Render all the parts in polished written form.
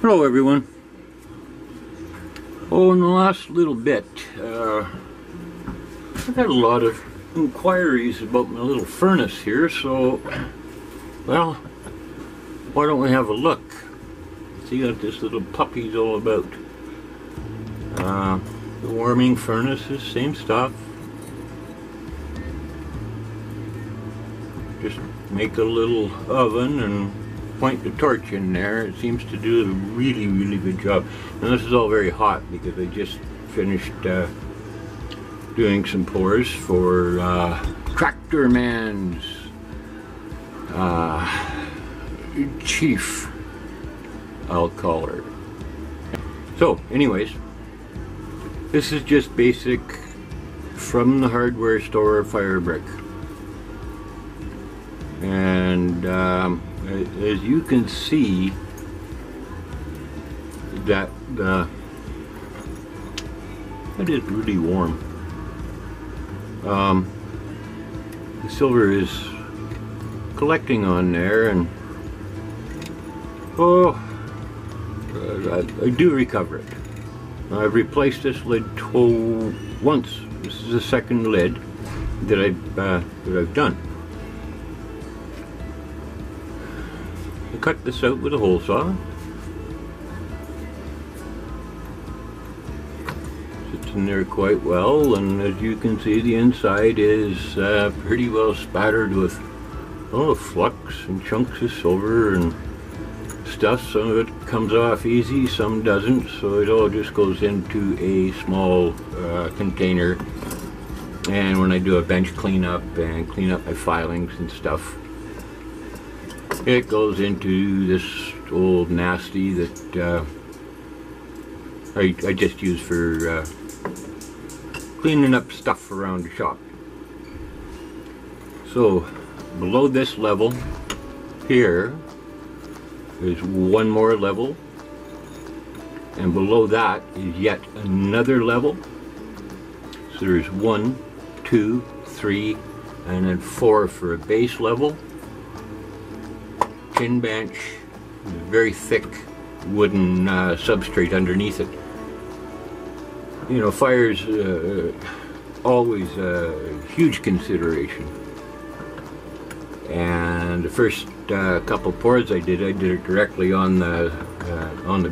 Hello everyone. Oh, in the last little bit, I've had a lot of inquiries about my little furnace here, so, well, why don't we have a look? See what this little puppy's all about. The warming furnaces, same stuff. Just make a little oven and point the torch in there. It seems to do a really, really good job. And this is all very hot because I just finished doing some pours for Tractor Man's chief, I'll call her. So anyways, this is just basic from the hardware store fire brick. And as you can see, that it is really warm. The silver is collecting on there, and I do recover it. I've replaced this lid once. This is the second lid that I've done. I cut this out with a hole saw. Sits in there quite well, and as you can see, the inside is pretty well spattered with flux and chunks of silver and stuff. Some of it comes off easy, some doesn't, so it all just goes into a small container. And when I do a bench cleanup and clean up my filings and stuff, it goes into this old nasty that I just use for cleaning up stuff around the shop. So below this level here is one more level, and below that is yet another level. So there's 1, 2, 3, and then 4 for a base level. Tin bench, very thick wooden substrate underneath it. You know, fire's always a huge consideration. And the first couple pours I did it directly on the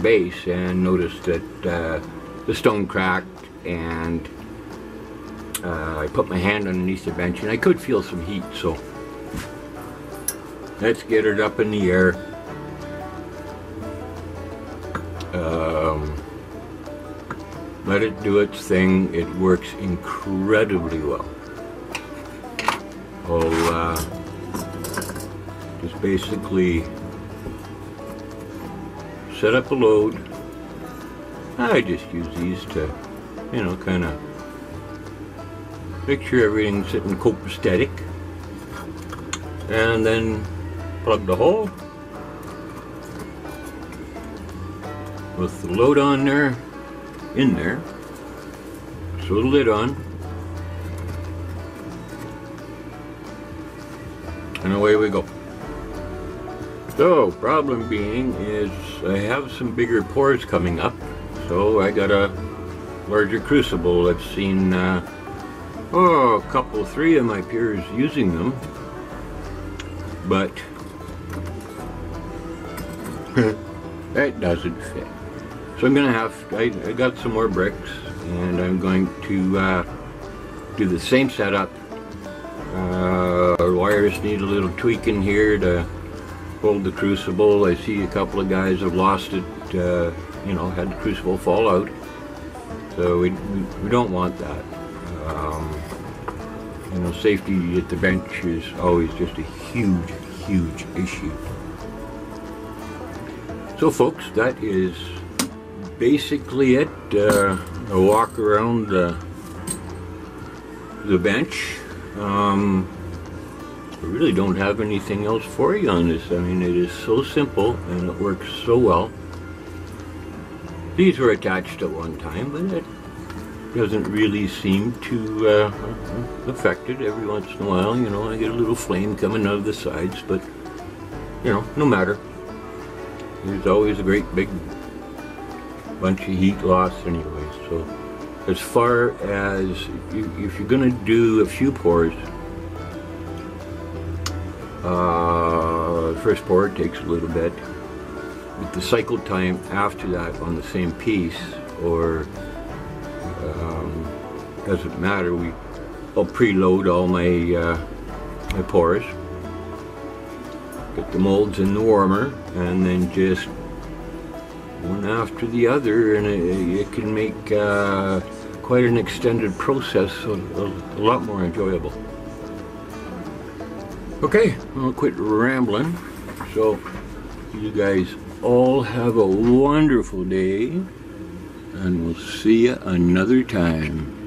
base, and noticed that the stone cracked, and I put my hand underneath the bench and I could feel some heat. So let's get it up in the air. Let it do its thing. It works incredibly well. I'll just basically set up a load. I just use these to, you know, kind of make sure everything's sitting copacetic, and then plug the hole with the load on there, in there, throw the lid on, and away we go. So, problem being is I have some bigger pours coming up, so I got a larger crucible. I've seen a couple, 3 of my peers using them, but that doesn't fit. So I'm gonna have, I got some more bricks, and I'm going to do the same setup. Wires need a little tweaking here to hold the crucible. I see a couple of guys have lost it, you know, had the crucible fall out. So we don't want that. You know, safety at the bench is always just a huge, huge issue. So folks, that is basically it. A walk around the bench. I really don't have anything else for you on this. I mean, it is so simple and it works so well. These were attached at one time, but it doesn't really seem to affect it. Every once in a while, you know, I get a little flame coming out of the sides, but, you know, no matter. There's always a great big bunch of heat loss anyway. So as far as if you're going to do a few pours, first pour takes a little bit. With the cycle time after that on the same piece, or doesn't matter, I'll preload all my my pours, get the molds in the warmer, and then just one after the other, and it can make quite an extended process a lot more enjoyable. Okay, I'll quit rambling. So you guys all have a wonderful day, and we'll see you another time.